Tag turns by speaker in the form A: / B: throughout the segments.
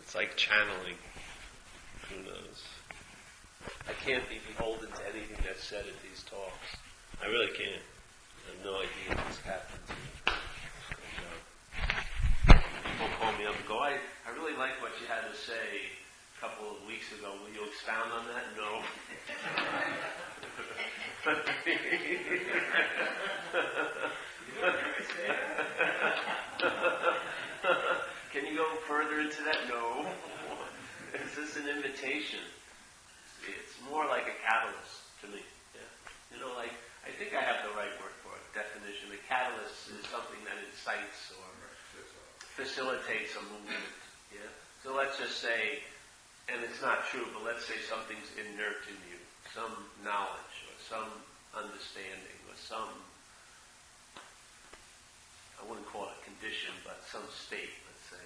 A: It's like channeling. Who knows? I can't be beholden to anything that's said at these talks. I really can't. I have no idea what's happened to me. People call me up and go, I really like what you had to say a couple of weeks ago. Will you expound on that? No. Can you go further into that? No. Is this an invitation? It's more like a catalyst to me. Yeah. You know, like, I think I have the right word for it, definition. A catalyst is something that incites or facilitates a movement. Yeah. So let's just say, and it's not true, but let's say something's inert in you, some knowledge or some understanding or some, I wouldn't call it condition, but some state, let's say.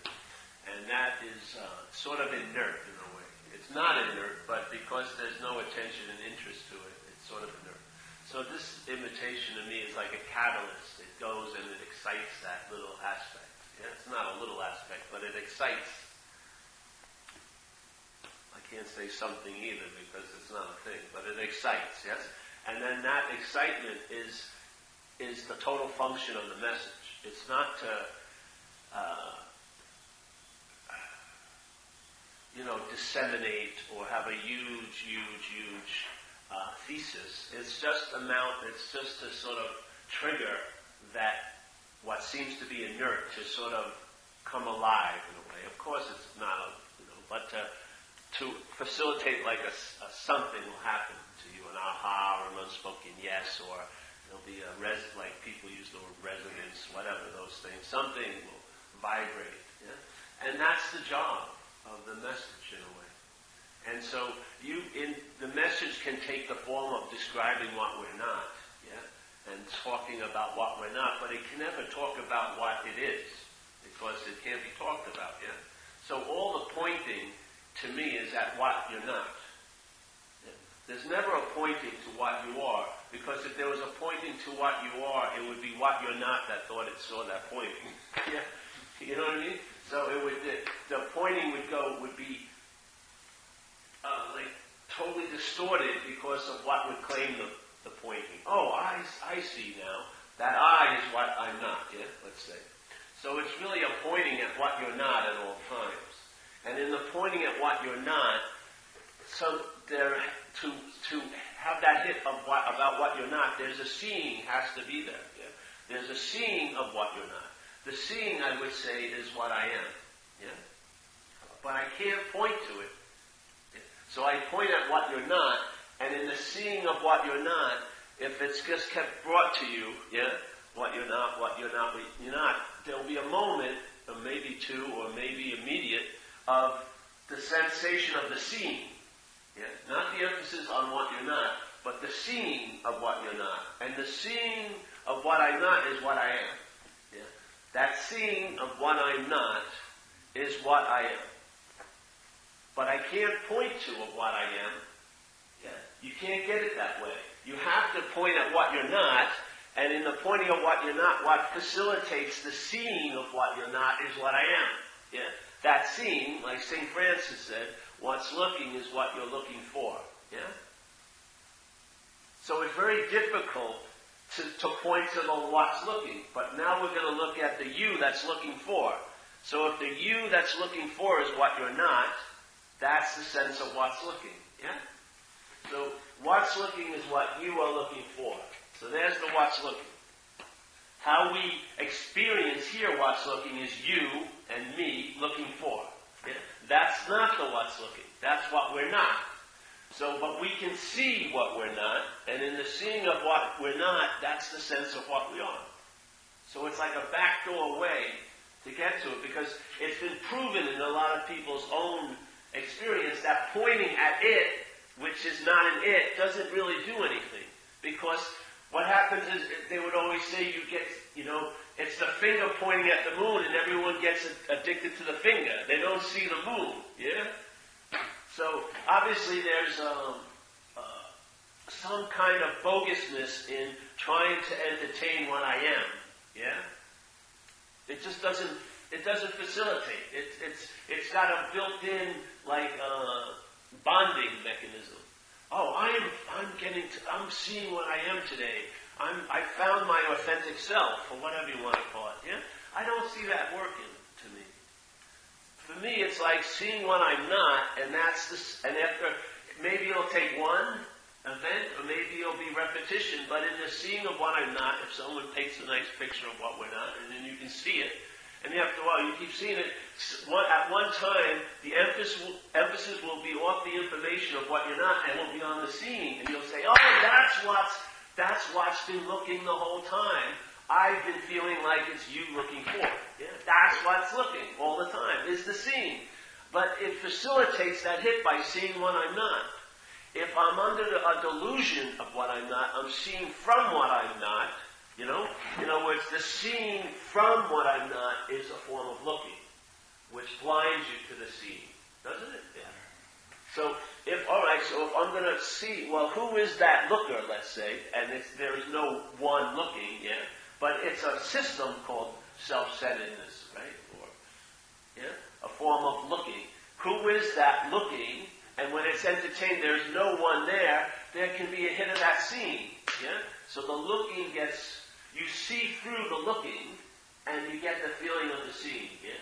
A: And that is sort of inert in a way. It's not inert, but because there's no attention and interest to it, it's sort of inert. So this invitation to me is like a catalyst. It goes and it excites that little aspect. Yeah, it's not a little aspect, but it excites. I can't say something either because it's not a thing, but it excites, yes? And then that excitement is the total function of the message. It's not to, disseminate or have a huge thesis. It's just to sort of trigger that what seems to be inert to sort of come alive in a way. Of course it's not, but to facilitate like a something will happen to you, an aha or an unspoken yes, or there'll be like people use the word resonance, whatever those things. Something will vibrate. Yeah? And that's the job of the message in a way. And so the message can take the form of describing what we're not, yeah, and talking about what we're not, but it can never talk about what it is, because it can't be talked about, yeah. So all the pointing to me is at what you're not. Yeah? There's never a pointing to what you are, because if there was a pointing to what you are, it would be what you're not that thought it saw that pointing. Yeah, you know what I mean? So the pointing would be like totally distorted because of what would claim the pointing. Oh, I see now. That I is what I'm not, yeah, let's say. So it's really a pointing at what you're not at all times. And in the pointing at what you're not, to have that hit of about what you're not, there's a seeing has to be there. Yeah? There's a seeing of what you're not. The seeing, I would say, is what I am. Yeah? But I can't point to it. Yeah? So I point at what you're not, and in the seeing of what you're not, if it's just kept brought to you, yeah, what you're not, there'll be a moment, or maybe two, or maybe immediate, of the sensation of the seeing. Yeah? Not the emphasis on what you're not, but the seeing of what you're not. And the seeing of what I'm not is what I am. Yeah? That seeing of what I'm not is what I am. But I can't point to of what I am. Yeah? You can't get it that way. You have to point at what you're not, and in the pointing of what you're not, what facilitates the seeing of what you're not is what I am. Yeah? That seeing, like St. Francis said, what's looking is what you're looking for. Yeah? So it's very difficult to point to the what's looking. But now we're going to look at the you that's looking for. So if the you that's looking for is what you're not, that's the sense of what's looking. Yeah? So what's looking is what you are looking for. So there's the what's looking. How we experience here what's looking is you and me looking for. Yeah? That's not the what's looking. That's what we're not. So, but we can see what we're not, and in the seeing of what we're not, that's the sense of what we are. So it's like a backdoor way to get to it, because it's been proven in a lot of people's own experience that pointing at it, which is not an it, doesn't really do anything. Because what happens is, they would always say you get, it's the finger pointing at the moon and everyone gets addicted to the finger. They don't see the moon, yeah? So, obviously there's some kind of bogusness in trying to entertain what I am, yeah? It just doesn't It doesn't facilitate. It's got a built-in bonding mechanism. Oh, I'm seeing what I am today. I found my authentic self, or whatever you want to call it. Yeah, I don't see that working to me. For me, it's like seeing what I'm not, and that's this. And after, maybe it'll take one event, or maybe it'll be repetition. But in the seeing of what I'm not, if someone takes a nice picture of what we're not, and then you can see it, and after a while you keep seeing it. At one time, the emphasis will be off the information of what you're not, and will be on the seeing, and you'll say, "Oh, that's what's been looking the whole time. I've been feeling like it's you looking for it. Yeah? That's what's looking all the time, is the seeing." But it facilitates that hit by seeing what I'm not. If I'm under a delusion of what I'm not, I'm seeing from what I'm not, you know? In other words, the seeing from what I'm not is a form of looking, which blinds you to the seeing. Doesn't it? Yeah. So if I'm going to see, well, who is that looker, let's say, and there is no one looking, yeah, but it's a system called self-centeredness, right? Or, yeah, a form of looking. Who is that looking? And when it's entertained, there's no one there, there can be a hit of that seeing, yeah? So the looking you see through the looking, and you get the feeling of the seeing, yeah?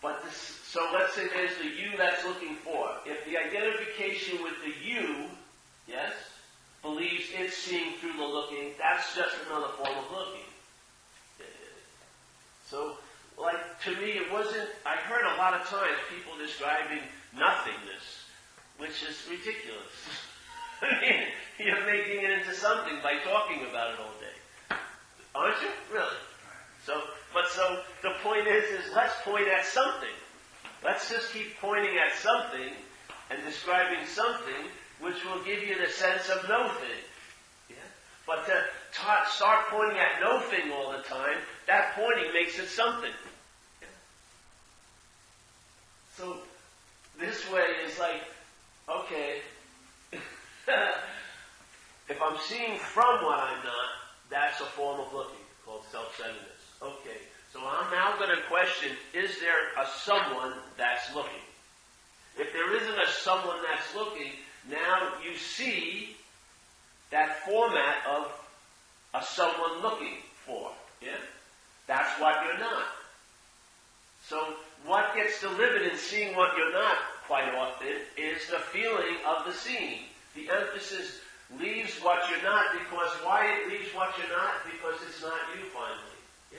A: But so let's say there's the you that's looking for. If the identification with the you, yes, believes it's seeing through the looking, that's just another form of looking. So, to me, I heard a lot of times people describing nothingness, which is ridiculous. I mean, you're making it into something by talking about it all day. Aren't you? Really? So the point is let's point at something. Let's just keep pointing at something and describing something which will give you the sense of no thing. Yeah? But to start pointing at no thing all the time, that pointing makes it something. Yeah? So this way is like, okay, if I'm seeing from what I'm not, that's a form of looking called self-centeredness. Okay, so I'm now going to question, is there a someone that's looking? If there isn't a someone that's looking, now you see that format of a someone looking for. Yeah? That's what you're not. So what gets delivered in seeing what you're not quite often is the feeling of the seeing. The emphasis leaves what you're not because why it leaves what you're not? Because it's not you finally. Yeah?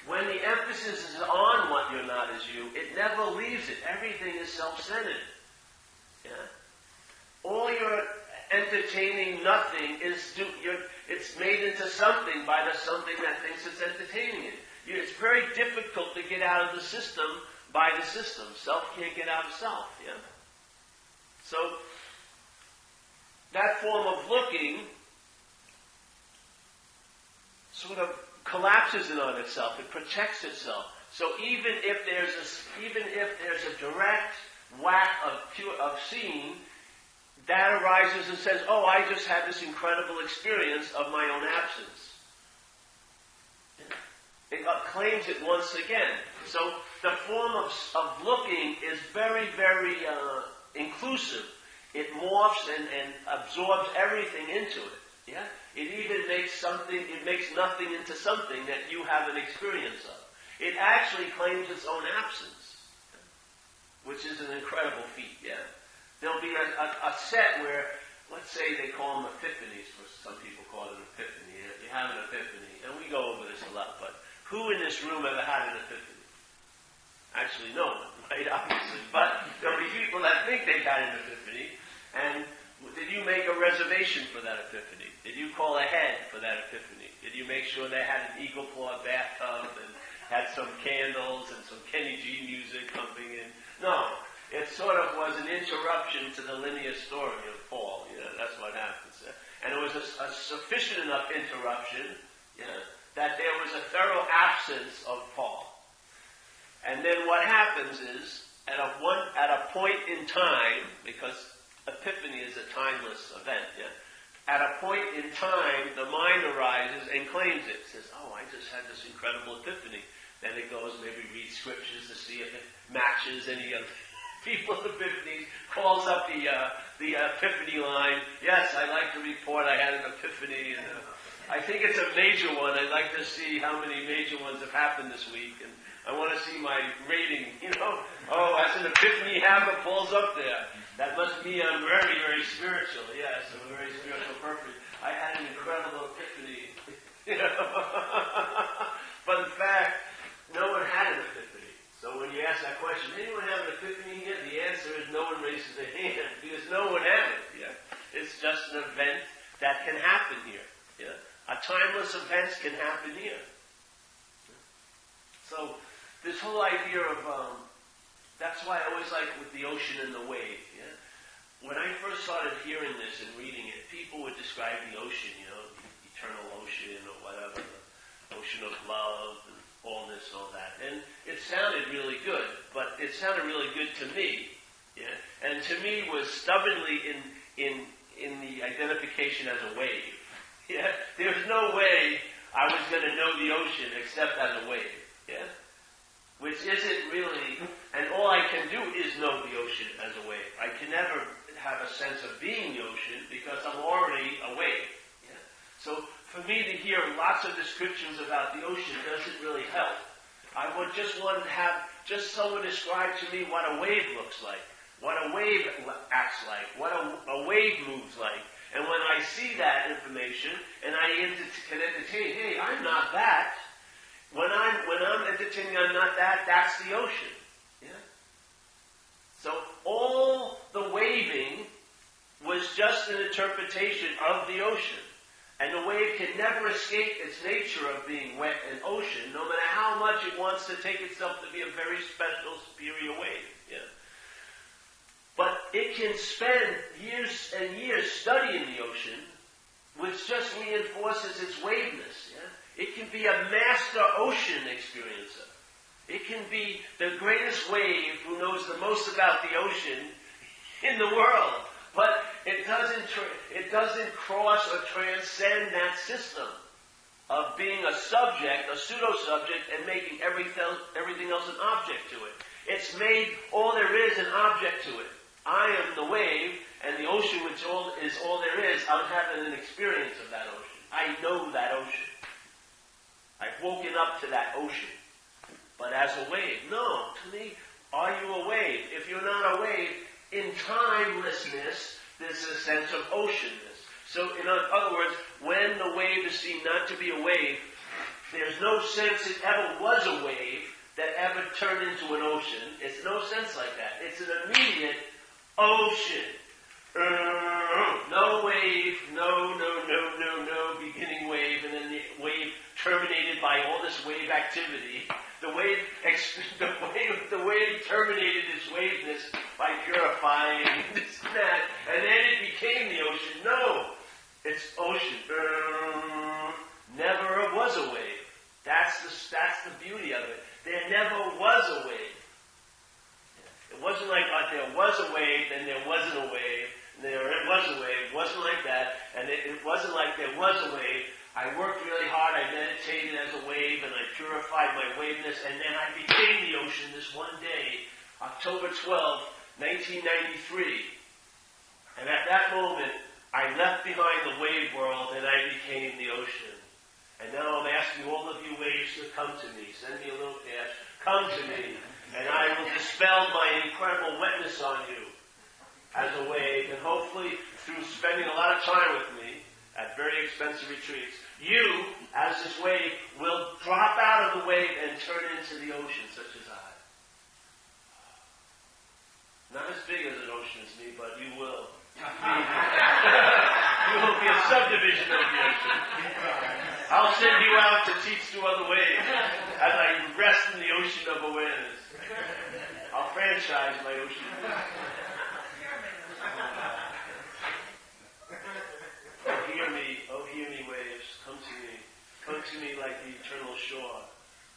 A: When the emphasis is on what you're not as you, it never leaves it. Everything is self-centered. Yeah? All your entertaining nothing it's made into something by the something that thinks it's entertaining it. It's very difficult to get out of the system by the system. Self can't get out of self. Yeah? So that form of looking sort of collapses in on itself. It protects itself. So even if there's a direct whack of seeing, that arises and says, "Oh, I just had this incredible experience of my own absence." It claims it once again. So the form of looking is very, very inclusive. It morphs and absorbs everything into it. Yeah? It even makes nothing into something that you have an experience of. It actually claims its own absence, which is an incredible feat, yeah? There'll be a set where, let's say they call them epiphanies, or some people call it an epiphany. You have an epiphany, and we go over this a lot, but who in this room ever had an epiphany? Actually, no one, right? Obviously. But there'll be people that think they've had an epiphany, and did you make a reservation for that epiphany? Did you call ahead for that epiphany? Did you make sure they had an eagle claw bathtub and had some candles and some Kenny G music pumping in? No. It sort of was an interruption to the linear story of Paul. You know, that's what happens. And it was a sufficient enough interruption, you know, that there was a thorough absence of Paul. And then what happens is, at a point in time, because epiphany is a timeless event, yeah, at a point in time, the mind arises and claims it. Says, "Oh, I just had this incredible epiphany." Then it goes, maybe read scriptures to see if it matches any of people's epiphanies, calls up the epiphany line. Yes, I'd like to report I had an epiphany. And, I think it's a major one. I'd like to see how many major ones have happened this week. And I want to see my rating, Oh, as an epiphany habit falls up there. That must mean I'm very, very spiritual. Yes, I'm a very spiritual person. I had an incredible epiphany. But in fact, no one had an epiphany. So when you ask that question, anyone have an epiphany here? The answer is no one raises their hand because no one had it. Yeah? It's just an event that can happen here. Yeah? A timeless event can happen here. So this whole idea of, that's why I always like with the ocean and the wave. Yeah? When I first started hearing this and reading it, people would describe the ocean, the eternal ocean or whatever, the ocean of love and all this, all that. And it sounded really good, but it sounded really good to me. Yeah? And to me was stubbornly in the identification as a wave. Yeah? There's no way I was going to know the ocean except as a wave. Yeah? Which isn't really, and all I can do is know the ocean as a wave. I can never have a sense of being the ocean because I'm already a wave. Yeah? So for me to hear lots of descriptions about the ocean doesn't really help. I would just want to have just someone describe to me what a wave looks like, what a wave acts like, what a wave moves like. And when I see that information and I can entertain, hey, I'm not that. When I'm entertaining, I'm not that. That's the ocean. Yeah. So all the waving was just an interpretation of the ocean. And the wave can never escape its nature of being wet and ocean, no matter how much it wants to take itself to be a very special, superior wave. Yeah? But it can spend years and years studying the ocean, which just reinforces its waveness. Yeah? It can be a master ocean experiencer. It can be the greatest wave who knows the most about the ocean in the world. But it doesn't cross or transcend that system of being a subject, a pseudo-subject, and making everything else an object to it. It's made all there is an object to it. I am the wave, and the ocean, which is all there is, I'm having an experience of that ocean. I know that ocean. I've woken up to that ocean. But as a wave, no. To me, are you a wave? If you're not a wave, in timelessness, there's a sense of oceanness. So, in other words, when the wave is seen not to be a wave, there's no sense it ever was a wave that ever turned into an ocean. It's no sense like that. It's an immediate ocean. No wave, no beginning wave, and then the wave terminated by all this wave activity. The wave terminated its waveness by purifying this and that, and then it became the ocean. No, it's ocean. Never was a wave. That's the beauty of it. There never was a wave. It wasn't like there was a wave, then there wasn't a wave. There was a wave. It wasn't like that, and it wasn't like there was a wave. I worked really hard, I meditated as a wave, and I purified my waveness, and then I became the ocean this one day, October 12, 1993. And at that moment, I left behind the wave world, and I became the ocean. And now I'm asking all of you waves to come to me. Send me a little cash. Come to me, and I will dispel my incredible wetness on you as a wave, and hopefully, through spending a lot of time with me at very expensive retreats, you, as this wave, will drop out of the wave and turn into the ocean, such as I. Not as big as an ocean as me, but you will. You will be a subdivision of the ocean. I'll send you out to teach to other waves as I rest in the ocean of awareness. I'll franchise my ocean. Hear me, waves. Come to me. Come to me like the eternal shore.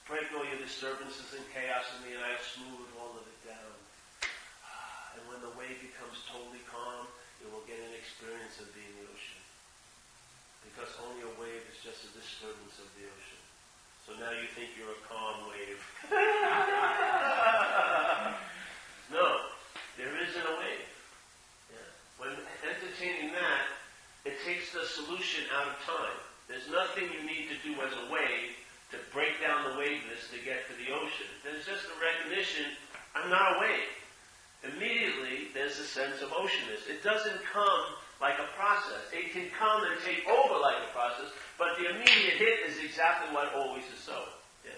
A: Break all your disturbances and chaos in me, and I'll smooth all of it down. And when the wave becomes totally calm, you will get an experience of being the ocean. Because only a wave is just a disturbance of the ocean. So now you think you're a calm wave. No, there isn't a wave. Yeah. When entertaining that, it takes the solution out of time. There's nothing you need to do as a wave to break down the waveness to get to the ocean. There's just a recognition, I'm not a wave. Immediately, there's a sense of oceanness. It doesn't come like a process. It can come and take over like a process, but the immediate hit is exactly what always is so. Yeah.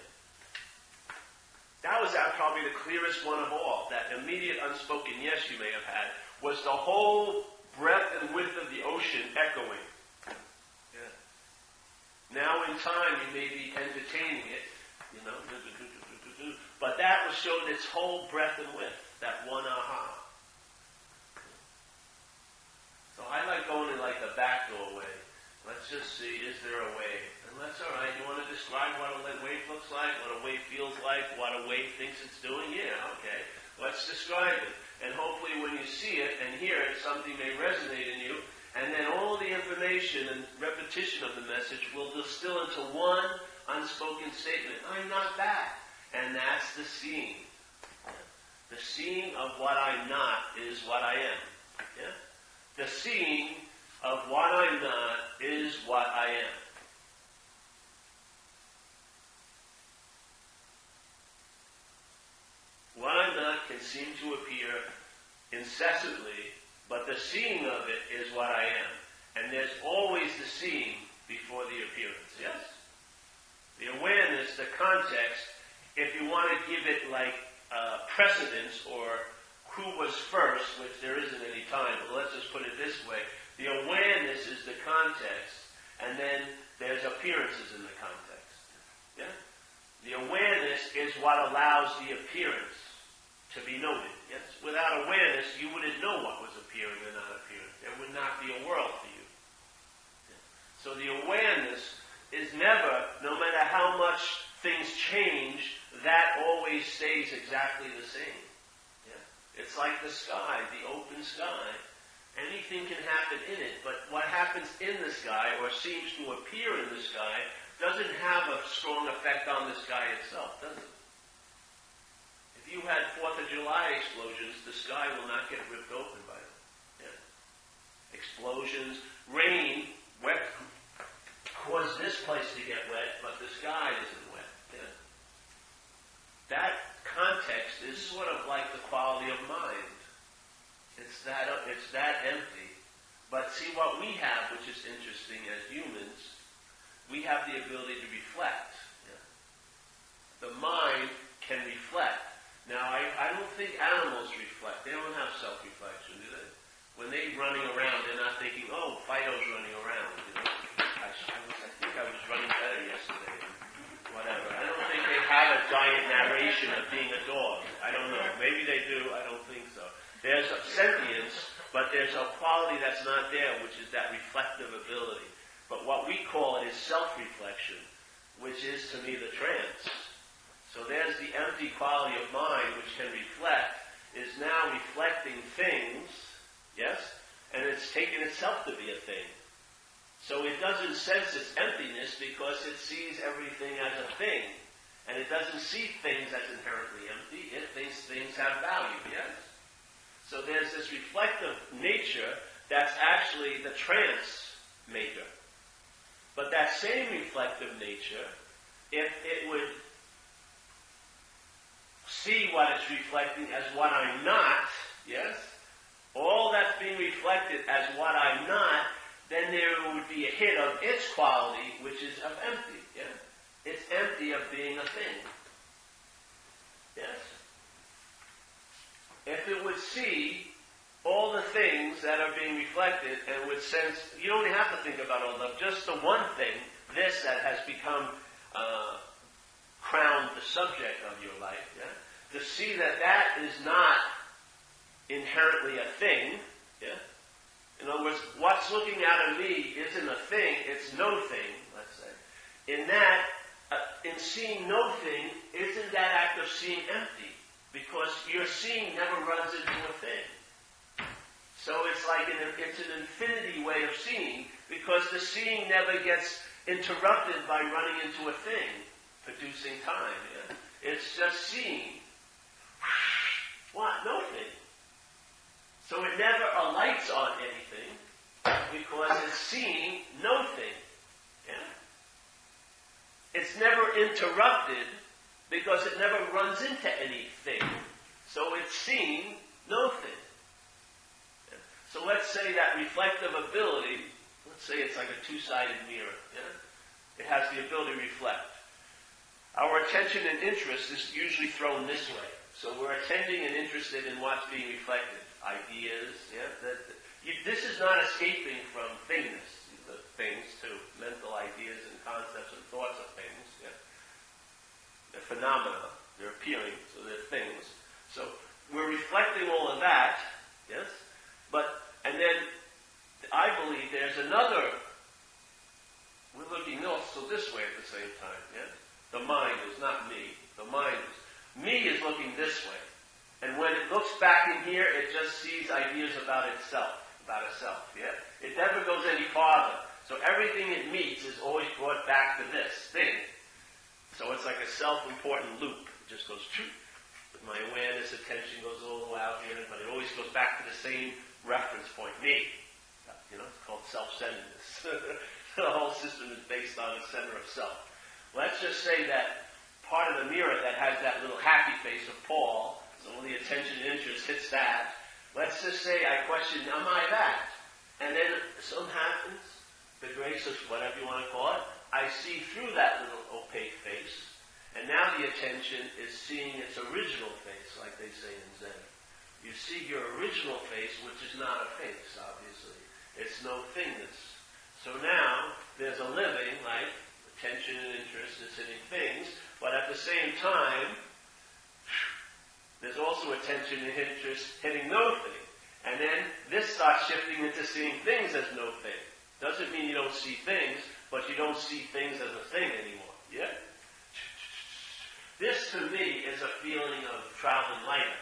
A: That was probably the clearest one of all. That immediate unspoken yes you may have had was the whole breadth and width of the ocean echoing. Yeah. Now in time you may be entertaining it, but that was showed its whole breadth and width, that one aha. So I like going in like the back doorway. Let's just see, is there a wave? And that's all right. You want to describe what a wave looks like, what a wave feels like, what a wave thinks it's doing? Yeah, okay. Let's describe it. And hopefully when you see it and hear it, something may resonate in you. And then all the information and repetition of the message will distill into one unspoken statement. I'm not that. And that's the seeing. The seeing of what I'm not is what I am. Yeah? The seeing of what I'm not is what I am. What I'm not can seem to appear incessantly, but the seeing of it is what I am. And there's always the seeing before the appearance. Yes? The awareness, the context, if you want to give it like precedence or who was first, which there isn't any time, but let's just put it this way. The awareness is the context, and then there's appearances in the context. Yeah? The awareness is what allows the appearance to be noted. Yes? Without awareness, you wouldn't know what was appearing or not appearing. There would not be a world for you. Yeah? So the awareness is never, no matter how much things change, that always stays exactly the same. Yeah? It's like the sky, the open sky. Anything can happen in it, but what happens in the sky, or seems to appear in the sky, doesn't have a strong effect on the sky itself, does it? If you had 4th of July explosions, the sky will not get ripped open by them. Yeah. Explosions, rain, wet, cause this place to get wet, but the sky isn't wet. Yeah. That context is sort of like the quality of mind. It's that empty. But see what we have, which is interesting as humans, we have the ability to reflect. Yeah. The mind can reflect. Now, I don't think animals reflect. They don't have self-reflection, do they? When they're running around, they're not thinking, oh, Fido's running around. I think I was running better yesterday. Whatever. I don't think they have a giant narration of being a dog. I don't know. Maybe they do. I don't think so. There's a sentience, but there's a quality that's not there, which is that reflective ability. But what we call it is self-reflection, which is to me the trance. So there's the empty quality of mind, which can reflect, is now reflecting things, yes? And it's taken itself to be a thing. So it doesn't sense its emptiness because it sees everything as a thing. And it doesn't see things as inherently empty. It thinks things have value, yes? So there's this reflective nature that's actually the trance maker. But that same reflective nature, if it would see what it's reflecting as what I'm not, yes? All that's being reflected as what I'm not, then there would be a hit of its quality, which is of empty, yeah? It's empty of being a thing. Yes? If it would see all the things that are being reflected and would sense, you don't have to think about all of them, just the one thing, this that has become crowned the subject of your life, yeah? To see that that is not inherently a thing, yeah? In other words, what's looking out of me isn't a thing, it's no thing, let's say. In that, in seeing no thing, isn't that act of seeing empty? Because your seeing never runs into a thing. So it's like it's an infinity way of seeing, because the seeing never gets interrupted by running into a thing, producing time. Yeah? It's just seeing. What? Nothing. So it never alights on anything because it's seeing nothing. Yeah? It's never interrupted because it never runs into anything. So it's seeing nothing. Yeah? So let's say that reflective ability, let's say it's like a two-sided mirror. Yeah? It has the ability to reflect. Our attention and interest is usually thrown this way. So we're attending and interested in what's being reflected. Ideas, yeah? This is not escaping from thingness. The things too. Mental ideas and concepts and thoughts of things, yeah? They're phenomena. They're appearing, so they're things. So we're reflecting all of that, yes? And then I believe there's another, we're looking also this way at the same time, yeah? The mind is not me. The mind is. Me is looking this way. And when it looks back in here, it just sees ideas about itself, yeah? It never goes any farther. So everything it meets is always brought back to this thing. So it's like a self-important loop. It just goes, but my awareness, attention goes all the way out here, but it always goes back to the same reference point, me. You know, it's called self-centeredness. The whole system is based on the center of self. Let's just say that part of the mirror that has that little happy face of Paul, so when the attention and interest hits that, let's just say I question, am I that? And then something happens, the grace of whatever you want to call it, I see through that little opaque face, and now the attention is seeing its original face, like they say in Zen. You see your original face, which is not a face, obviously. It's no thingness. So now, there's a living, like attention and interest is hitting things, but at the same time, there's also attention and interest hitting no thing. And then this starts shifting into seeing things as no thing. Doesn't mean you don't see things, but you don't see things as a thing anymore. Yeah? This, to me, is a feeling of traveling light.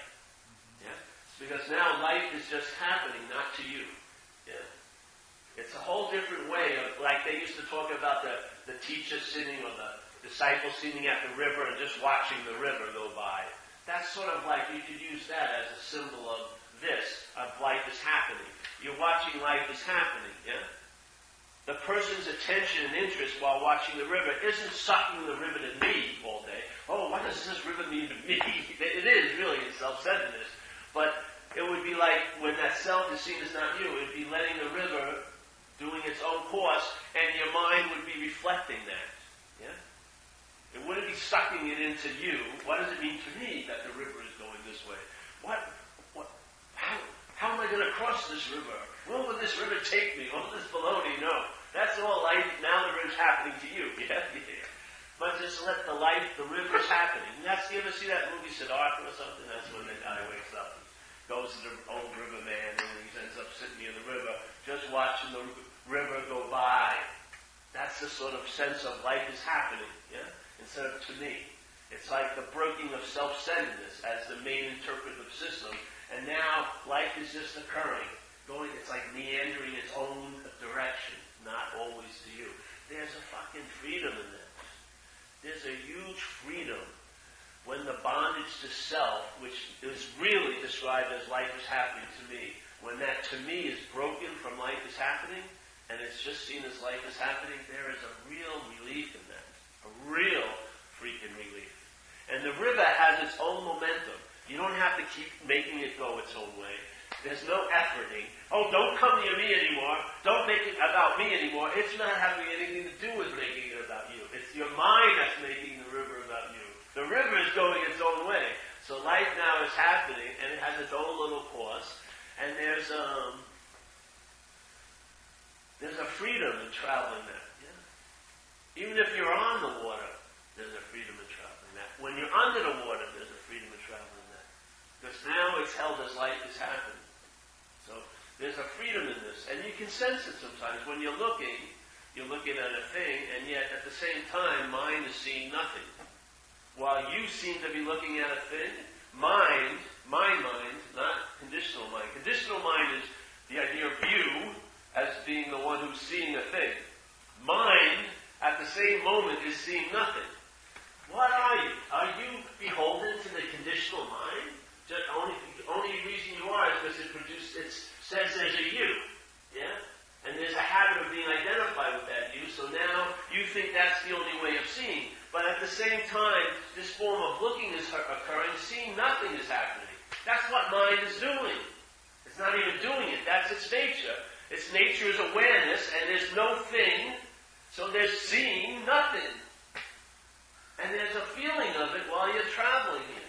A: Yeah? Because now life is just happening, not to you. Yeah? It's a whole different way of, like they used to talk about the teacher sitting or the disciple sitting at the river and just watching the river go by. That's sort of like, you could use that as a symbol of this, of life is happening. You're watching life is happening, yeah? The person's attention and interest while watching the river isn't sucking the river to me all day. Oh, what does this river mean to me? It is really in self-centeredness. But it would be like, when that self is seen as not you, it would be letting the river doing its own course, and your mind would be reflecting that. Yeah? It wouldn't be sucking it into you. What does it mean to me that the river is going this way? How am I going to cross this river? Where will this river take me? All this baloney? No. That's all life. Now the river's happening to you. Yeah? But just let the river's happening. And you ever see that movie Siddhartha or something? That's when the guy wakes up and goes to the old river man and he ends up sitting near the river, just watching the river go by. That's the sort of sense of life is happening. Yeah? Instead of to me. It's like the breaking of self-centeredness as the main interpretive system. And now life is just occurring. It's like meandering its own direction, not always to you. There's a fucking freedom in this. There's a huge freedom when the bondage to self, which is really described as life is happening to me, when that to me is broken from life is happening, and it's just seen as life is happening, there is a real relief in that. A real freaking relief. And the river has its own momentum. You don't have to keep making it go its own way. There's no efforting. Oh, don't come near me anymore. Don't make it about me anymore. It's not having anything to do with making it about you. It's your mind that's making the river about you. The river is going its own way. So life now is happening, and it has its own little course. And there's a freedom in traveling that. Yeah? Even if you're on the water, there's a freedom in traveling that. When you're under the water, there's a freedom in traveling that. Because now it's held as life is happening. So there's a freedom in this. And you can sense it sometimes. When you're looking at a thing, and yet at the same time, mind is seeing nothing. While you seem to be looking at a thing, my mind, not conditional mind. Conditional mind is the idea of you as being the one who's seeing a thing. Mind, at the same moment, is seeing nothing. the same time this form of looking is occurring, seeing nothing is happening. That's what mind is doing. It's not even doing it. That's its nature. Its nature is awareness, and there's no thing, so there's seeing nothing. And there's a feeling of it while you're traveling here.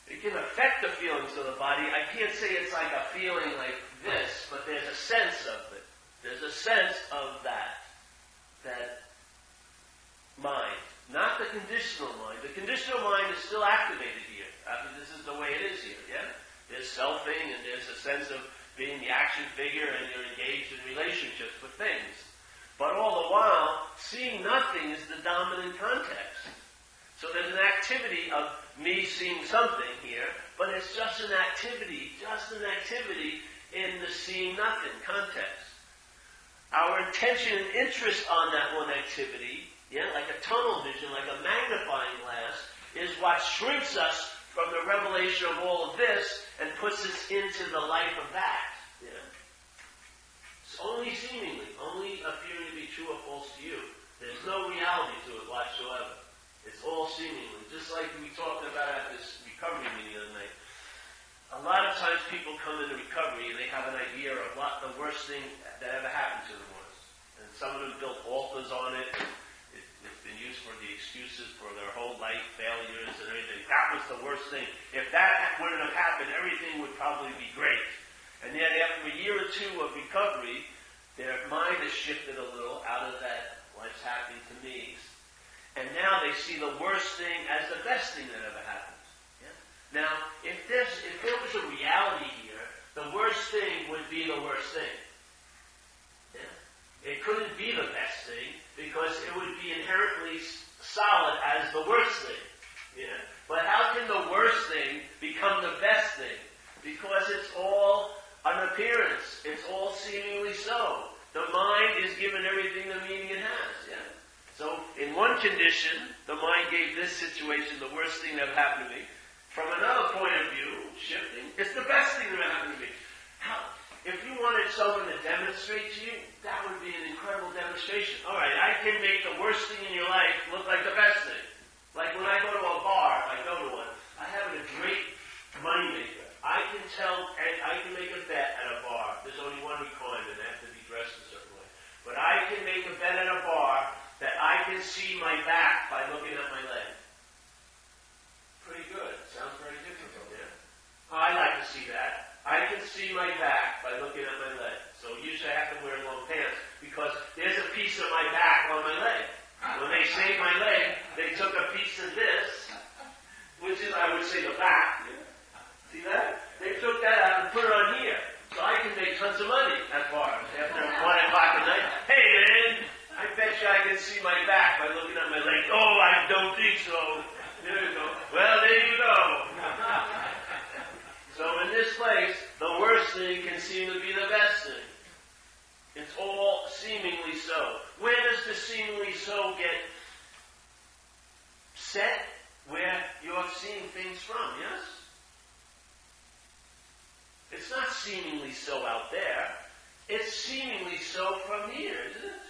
A: It can affect the feelings of the body. I can't say it's like a feeling like this, but there's a sense of it. There's a sense of that mind. Not the conditional mind. The conditional mind is still activated here. I mean, this is the way it is here, yeah? There's selfing, and there's a sense of being the action figure, and you're engaged in relationships with things. But all the while, seeing nothing is the dominant context. So there's an activity of me seeing something here, but it's just an activity in the seeing nothing context. Our intention and interest on that one activity, yeah, like a tunnel vision, like a magnifying glass, is what shrinks us from the revelation of all of this and puts us into the life of that. Yeah. It's only seemingly, only appearing to be true or false to you. There's no reality to it whatsoever. It's all seemingly. Just like we talked about at this recovery meeting the other night. A lot of times people come into recovery and they have an idea of what the worst thing that ever happened to them was. And some of them built altars on it. It's been used for the excuses for their whole life, failures and everything. That was the worst thing. If that wouldn't have happened, everything would probably be great. And yet after a year or two of recovery, their mind has shifted a little out of that what's happening to me. And now they see the worst thing as the best thing that ever happened. Yeah? Now, if there was a reality here, the worst thing would be the worst thing. Yeah? It couldn't be the best thing because it would be inherently solid as the worst thing. Yeah? But how can the worst thing become the best thing? Because it's all an appearance. It's all seemingly so. The mind is given everything the meaning it has. Yeah? So, in one condition, the mind gave this situation the worst thing that ever happened to me. From another point of view, shifting, it's the best thing that ever happened to me. How? If you wanted someone to demonstrate to you, that would be an incredible demonstration. All right, I can make the worst thing in your life look like the best thing. Like when I go to a bar, if I go to one, I have a great money maker. I can tell, and I can make a bet at a bar. There's only one requirement, I have to be dressed a certain way. But I can make a bet at a bar that I can see my back by looking at my leg. Pretty good. Sounds very difficult, yeah? I like to see that. I can see my back by looking at my leg. So usually I have to wear long pants because there's a piece of my back on my leg. When they saved my leg, they took a piece of this, which is, I would say, the back. See that? They took that out and put it on here. So I can make tons of money at bars after 1 o'clock at night. Hey, man! I bet you I can see my back by looking at my leg. Oh, I don't think so. There you go. Well, there you go. So in this place, the worst thing can seem to be the best thing. It's all seemingly so. Where does the seemingly so get set? Where you're seeing things from, yes? It's not seemingly so out there. It's seemingly so from here, isn't it?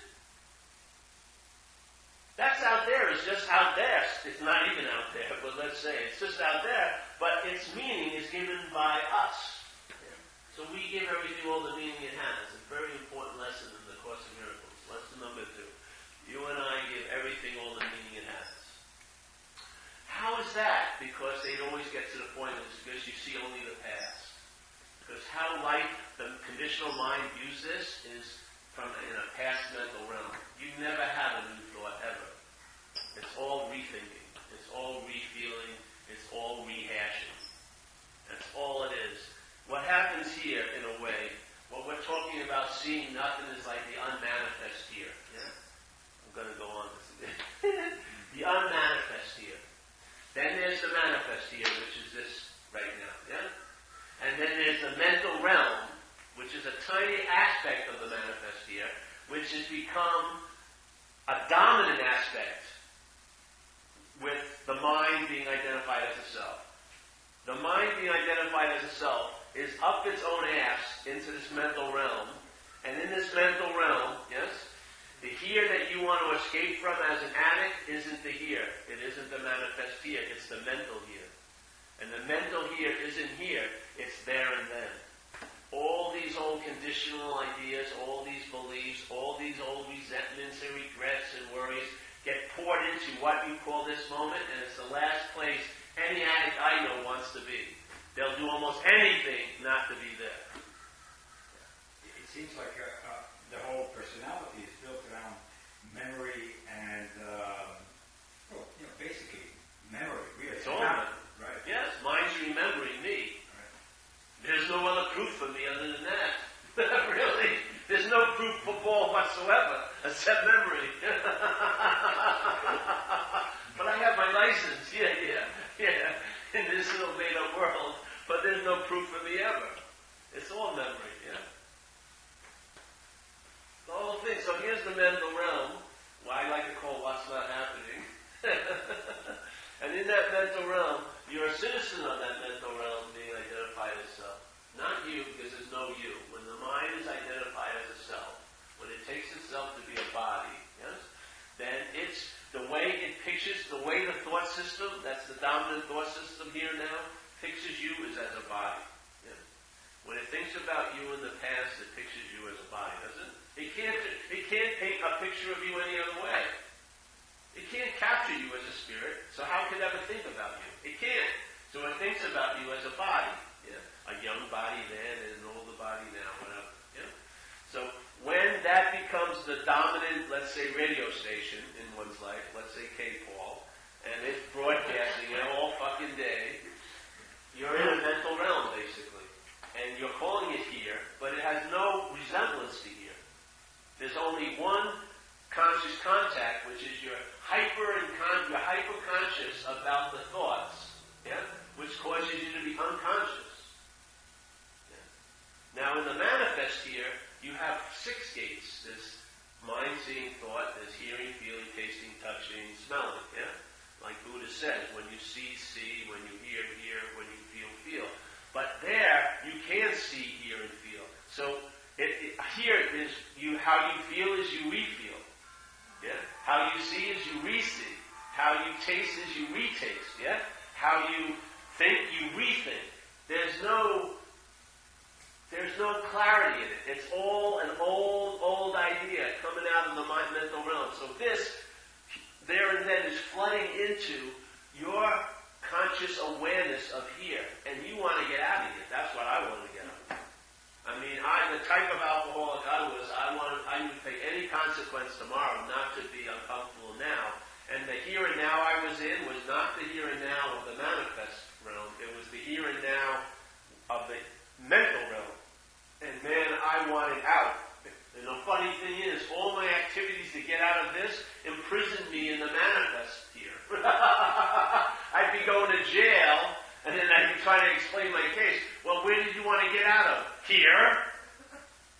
A: That's out there is just out there. It's not even out there, but let's say it's just out there, but its meaning is given by us. Yeah. So we give everything all the meaning it has. A very important lesson in the Course in Miracles. Lesson number 2. You and I give everything all the meaning it has. How is that? Because they'd always get to the point of this, because you see only the past. Because how life, the conditional mind views this is from in a past mental realm. You never have a new thought ever. It's all rethinking. It's all refeeling. It's all rehashing. That's all it is. What happens here, in a way, what we're talking about seeing nothing is like the unmanifest here. Yeah? I'm going to go on this again. The unmanifest here. Then there's the manifest here, which is this right now. Yeah? And then there's the mental realm, which is a tiny aspect of the manifest here, which has become a dominant aspect with the mind being identified as a self. The mind being identified as a self is up its own ass into this mental realm, and in this mental realm, yes, The here that you want to escape from as an addict isn't the here. It isn't the manifest here. It's the mental here. And the mental here isn't here. It's there and then. All these old conditional ideas, all these beliefs, all these old resentments and regrets and worries get poured into what you call this moment, and it's the last place any addict I know wants to be. They'll do almost anything not to be there.
B: It seems like the whole personality is built around memory and, basically memory. Really.
A: It's all memory.
B: Right.
A: Yes, mine's remembering me.
B: Right.
A: There's no other proof for me other than that. Really. There's no proof for Paul whatsoever, except memory. But I have my license. Yeah. In this little made-up world. But there's no proof for me ever. It's all memory, yeah. The whole thing. So here's the mental realm, what I like to call what's not happening. And in that mental realm, you're a citizen of that mental realm being identified as self. Not you, because there's no you. When the mind is identified as a self, when it takes itself to be a body, yes, then it's the way it pictures, the way the thought system, that's the dominant thought system here now, pictures you is as a body. Yeah. When it thinks about you in the past, it pictures you as a body, doesn't it? It can't paint a picture of you any other way. It can't capture you as a spirit, so how could it ever think about you? It can't. So it thinks about you as a body. Yeah? A young body then and an older body now, whatever. Yeah? So when that becomes the dominant, let's say, radio station in one's life, let's say K-Paul, and it's broadcasting it all fucking day, you're in a mental realm, basically. And you're calling it here, but it has no resemblance to here. There's only one conscious contact, which is you're hyper-conscious about the thoughts, yeah? Which causes you to be unconscious. Yeah? Now, in the manifest here, you have 6 gates. There's mind, seeing, thought. There's hearing, feeling, tasting, touching, smelling. Yeah, like Buddha says, when you see, see. When you hear, hear. When you feel, feel. But there, you can see, hear, and feel. So here is how you feel is you re-feel. Yeah? How you see is you re-see. How you taste is you re-taste. Yeah? How you think, you rethink. There's no clarity in it. It's all an old idea coming out of the mental realm. So this, there and then, is flooding into your conscious awareness of here. And you want to get out of here. That's what I want to get out of. I mean, the type of alcoholic I was, I would take any consequence tomorrow not to be uncomfortable now. And the here and now I was in was not the here and now of the manifest realm. It was the here and now of the mental realm. And man, I wanted out. And the funny thing is, all my activities to get out of this imprisoned me in the manifest here. I'd be going to jail, and then I'd be trying to explain my case. Well, where did you want to get out of? Here?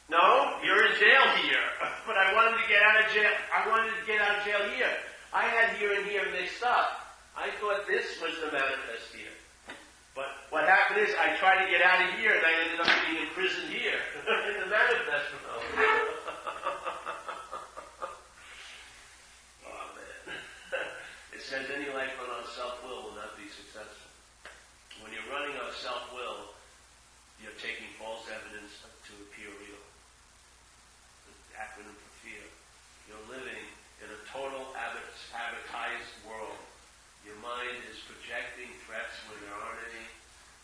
A: No, you're in jail here. But I wanted to get out of jail. I wanted to get out of jail here. I had here and here mixed up. I thought this was the manifest here. But what happened is I tried to get out of here and I ended up being imprisoned here. In the manifest realm. Oh man. It says any life run on self-will will not be successful. When you're running on self-will, you're taking false evidence to appear real. The acronym for fear. You're living in a total advertised world. Your mind is projecting threats where there aren't any.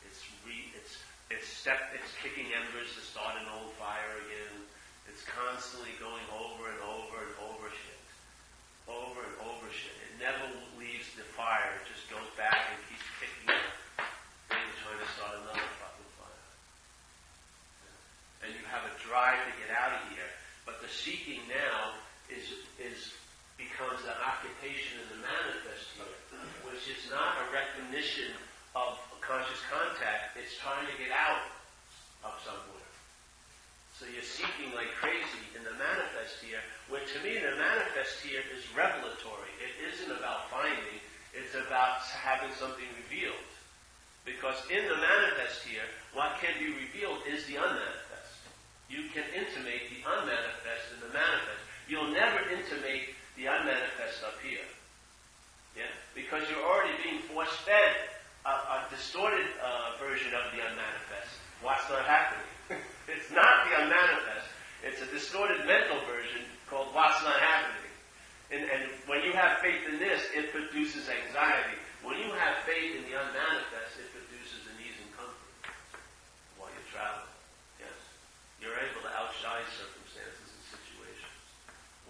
A: It's kicking embers to start an old fire again. It's constantly going over and over and over shit. Over and over shit. It never leaves the fire. It just goes back and keeps kicking it. Then you're trying to start another fucking fire. And you have a drive to get out of here. But the seeking now becomes an occupation in the manifest here, which is not a recognition of conscious contact. It's trying to get out of somewhere. So you're seeking like crazy in the manifest here, where to me the manifest here is revelatory. It isn't about finding, it's about having something revealed. Because in the manifest here, what can be revealed is the unmanifest. You can intimate the unmanifest in the manifest. You'll never intimate the unmanifest up here. Yeah? Because you're already being force-fed a distorted version of the unmanifest. What's not happening? It's not the unmanifest. It's a distorted mental version called what's not happening. And when you have faith in this, it produces anxiety. When you have faith in the unmanifest, it produces an ease and comfort while you're traveling. Yes. You're able to outshine circumstances and situations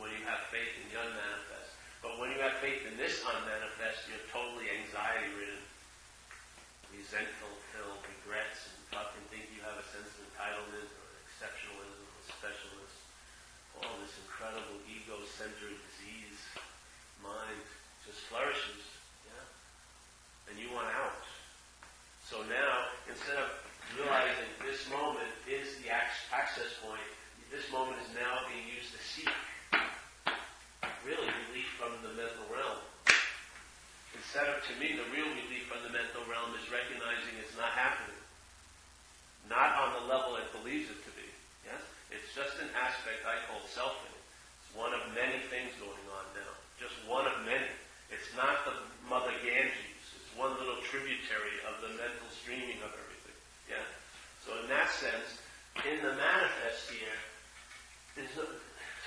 A: when you have faith in the unmanifest. But when you have faith in this unmanifest, you're totally anxiety-ridden, resentful-filled, regrets, and think you have a sense of entitlement or exceptionalism or specialness. All this incredible ego-centered disease mind just flourishes. Yeah? And you want out. So now, instead of realizing this moment is the access point, this moment is now being used to seek really relief from the mental realm. Instead of, to me, the real relief from the mental realm is recognizing it's not happening. Not on the level it believes it to be. Yes? It's just an aspect I call selfing. It's one of many things going on now. Just one of many. It's not the Mother Ganges. It's one little tributary of the mental streaming of everything. Yeah? So in that sense, in the manifest here,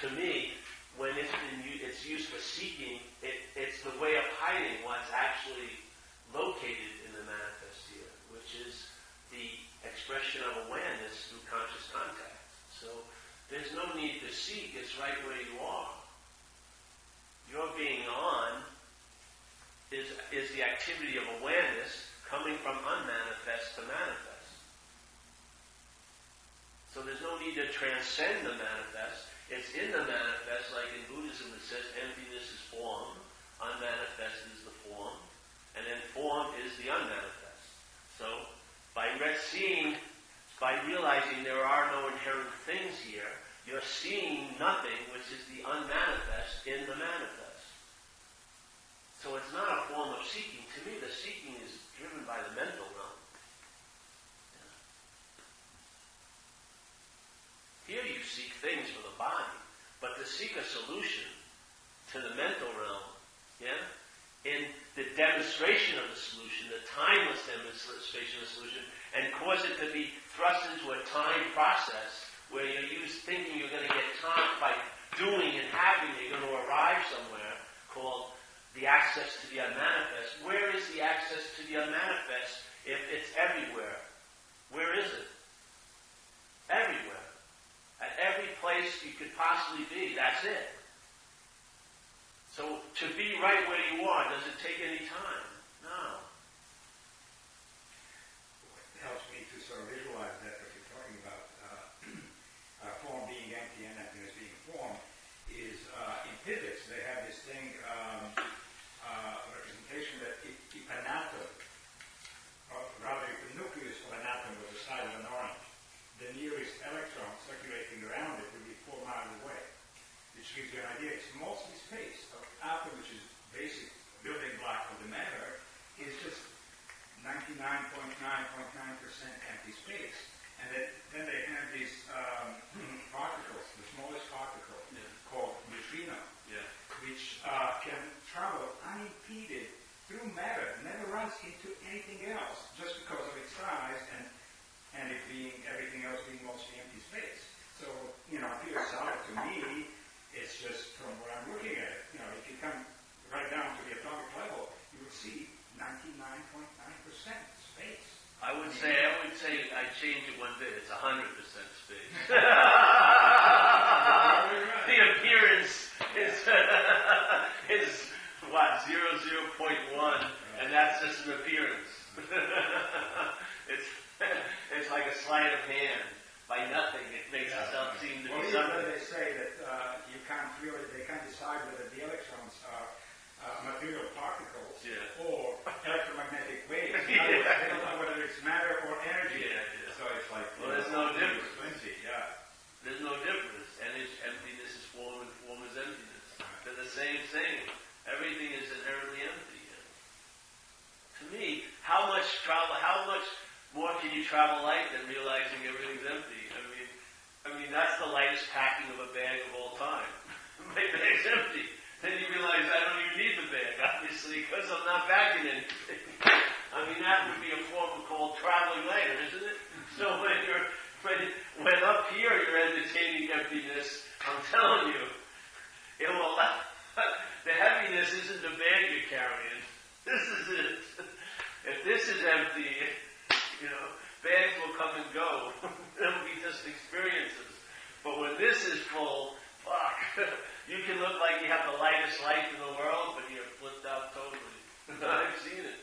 A: to me, when it's used for seeking, it's the way of hiding what's actually located in the manifest here, which is the expression of awareness through conscious contact. So there's no need to seek, it's right where you are. Your being on is the activity of awareness coming from unmanifest to manifest. So there's no need to transcend the manifest. It's in the manifest, like in Buddhism it says emptiness is form, unmanifest is the form, and then form is the unmanifest. So by realizing there are no inherent things here, you're seeing nothing, which is the unmanifest in the manifest. So it's not a form of seeking. To me, the seeking is driven by the mental realm. Here you seek things for the body, but to seek a solution to the mental realm, yeah, in the demonstration of the solution, the timeless demonstration of the solution, and cause it to be thrust into a time process where you're thinking you're going to get time by doing and having, you're going to arrive somewhere, called the access to the unmanifest. Where is the access to the unmanifest if it's everywhere? Where is it? Everywhere. At every place you could possibly be, that's it. So to be right where you are, does it take any time? No.
B: It helps me to sort of visualize that if you're talking about form being empty and emptiness being form, is in physics they have this thing, representation that if an atom, or rather if the nucleus of an atom was the size of an orange, the nearest electron circulating around it would be 4 miles away, which gives you an idea. It's mostly space. An atom, which is basic building block of the matter, is just 99.9.9% empty space. And then they have these particles, the smallest particle, called neutrino, which can travel unimpeded through matter, never runs into anything else, just because of its size and it being everything else being mostly empty space. So, pure solid to me, it's just from what I'm looking at it. If you come right down to the atomic level, you would see 99.9% space.
A: I would say I change it one bit. It's 100% space. The appearance is what 0.1, and that's just an appearance. It's like a sleight of hand. By nothing, it makes itself seem to be something.
B: They say that they can't decide whether the electrons are material particles or electromagnetic waves. They don't know whether it's matter or energy. So it's like,
A: there's no difference.
B: Yeah.
A: There's no difference. Emptiness is form and form is emptiness. They're the same thing. Everything is inherently empty. To me, how much more can you travel light than realizing everything's empty? I mean, that's the lightest packing of a bag of all time. My bag's empty. Then you realize I don't even need the bag, obviously, because I'm not bagging anything. I mean, that would be a form called traveling later, isn't it? So when up here you're entertaining emptiness, I'm telling you, it will allow, the heaviness isn't the bag you're carrying. This is it. If this is empty, bags will come and go. They'll be just experiences. But when this is full, fuck, you can look like you have the lightest life in the world, but you're flipped out totally. I've seen it.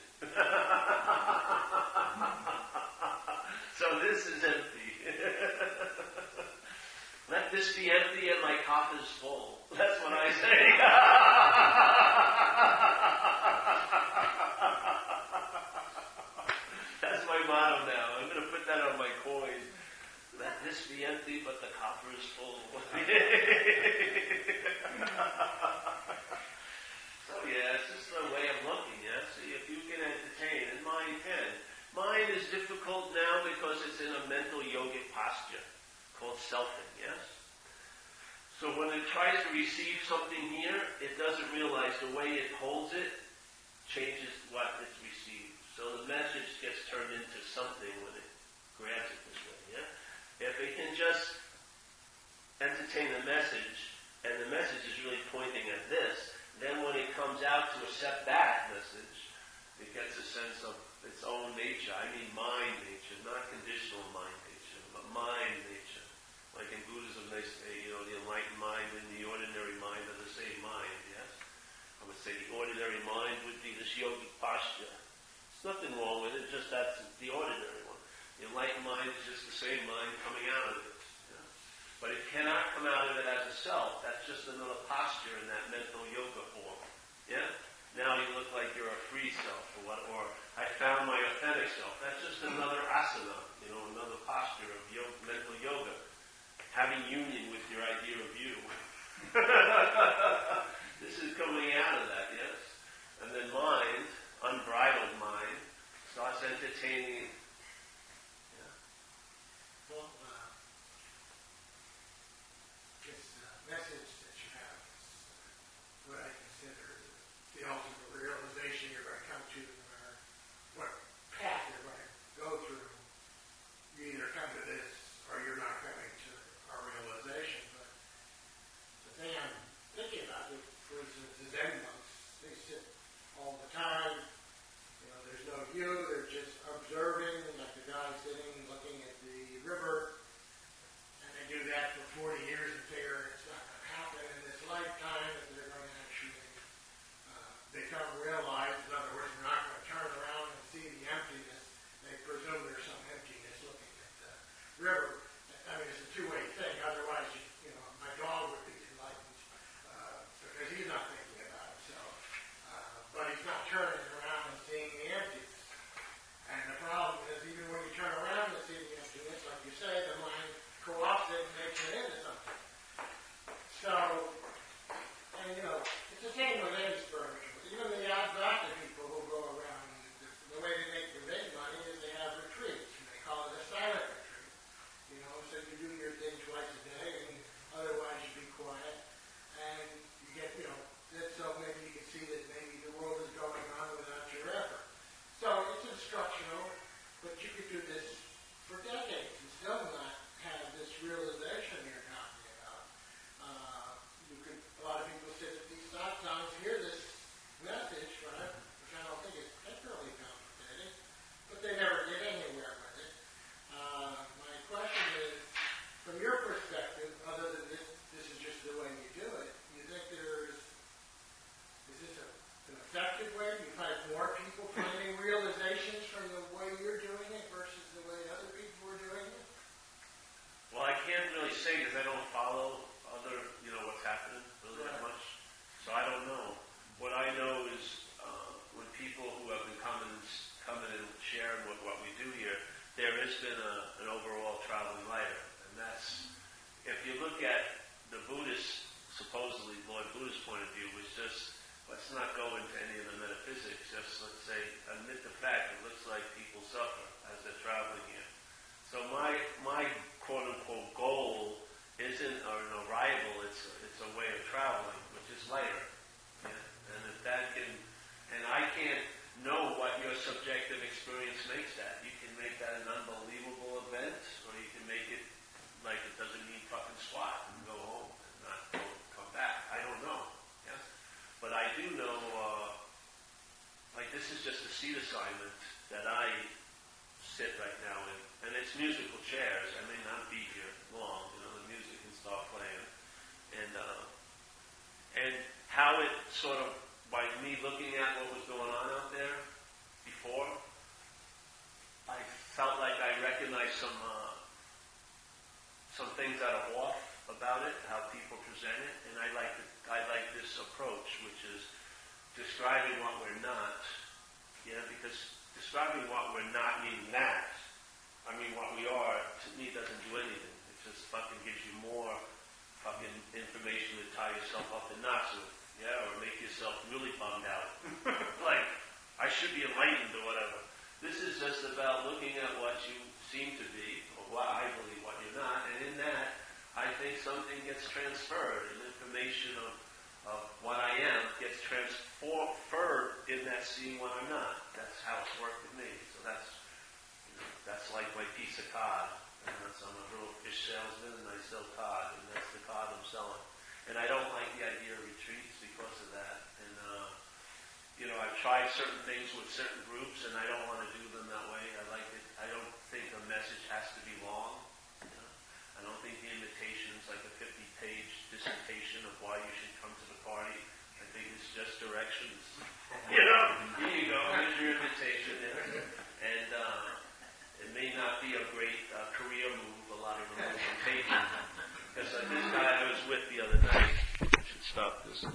A: So this is empty. Let this be empty and my coffer's full. That's what I say. That's my motto now. I'm going to put that on my coin. Let this be empty, but the coffer is full. So yeah, it's just a way of looking, yeah? See, if you can entertain, and mind can. Mind is difficult now because it's in a mental yogic posture called selfing, yes? So when it tries to receive something here, it doesn't realize the way it holds it changes what it's received. So the message gets turned into something when it grabs it this way, yeah? If it can just entertain the message, and the message is really pointing at this, then when it comes out to accept that message, it gets a sense of its own nature. I mean mind nature, not conditional mind nature, but mind nature. Like in Buddhism they say, the enlightened mind and the ordinary mind are the same mind, yes? I would say the ordinary mind would be this yogic posture. There's nothing wrong with it, just that's the ordinary one. The enlightened mind is just the same mind coming out of it. Yeah? But it cannot come out of it as a self. That's just another posture in that mental yoga form. Yeah? Now you look like you're a free self, or I found my authentic self. That's just another asana, another posture of mental yoga. Having union with your idea of you. This is coming out of that, yes? And then mind, unbridled mind, starts entertaining. Yeah.
C: Well, this message that you have is what I consider the ultimate realization you're going to come to, no matter what path you're going to go through. You either come to this or you're not coming to our realization. But the thing I'm thinking about, for instance, the Zen monks, they sit all the time. There's no you, they're just observing, like the guy sitting looking at the river. And they do that for 40 years and figure it's not going to happen in this lifetime, that they're going to actually become realized. In other words, they're not going to turn around and see the emptiness. They presume there's some emptiness looking at the river. I mean, it's a two-way thing. Otherwise, my dog would be enlightened because he's not thinking about himself. But he's not turning around and seeing the emptiness. And the problem is, even when you turn around and see the emptiness, like you say, the mind co-opts it and makes it into something. So, and it's the same with any spiritual. Even the advanced people who go around, the way they make their big money is they have retreats. And they call it a silent retreat. So you do your thing twice a day, and otherwise you be quiet. And you get, so maybe you can see that maybe the world is going on without your effort. So it's instructional, but you could do this for decades and still not have this realization you're talking about. A lot of people sit at these satsangs, hear this message, right, which I don't think is particularly complicated, but they never get anywhere with it. My question is, from your perspective, other than this is just the way you do it, you think is this an effective way? Do you find more people finding realizations from the way you're doing it versus the way other people are doing it?
A: Well, I can't really say because I don't follow other, what's happening really that much. So I don't know. What I know is when people who have been coming and sharing what we do here, there has been an overall traveling lighter. And that's, if you look at the Buddhist, supposedly Buddhist point of view, was just, let's not go into any of the metaphysics, just let's say, admit the fact it looks like people suffer as they're traveling here. So my quote-unquote goal isn't an arrival, it's a way of travel. assignment that I sit right now in, and it's musical chairs. I may not be here long, the music can start playing. And how it sort of, by me looking at what was going on out there before, I felt like I recognized some things that are off about it, how people present it, and I like this approach, which is describing what we're not. Because describing what we're not means that. I mean, what we are, to me, doesn't do anything. It just fucking gives you more fucking information to tie yourself up in knots with, or make yourself really bummed out. Like, I should be enlightened or whatever. This is just about looking at what you seem to be, or what I believe what you're not, and in that, I think something gets transferred, and information of what I am gets transferred in that seeing what I'm not. That's how it's worked with me. So that's like my piece of cod. And I'm a little fish salesman, and I sell cod, and that's the cod I'm selling. And I don't like the idea of retreats because of that. And I've tried certain things with certain groups, and I don't want to do them that way. I like it. I don't think a message has to be long. I don't think the invitation is like a 50-page dissertation of why you should come to the party. I think it's just directions. Here you go. Here's your invitation. And it may not be a great career move, a lot of removal taking. Because this guy I was with the other night, I should stop this.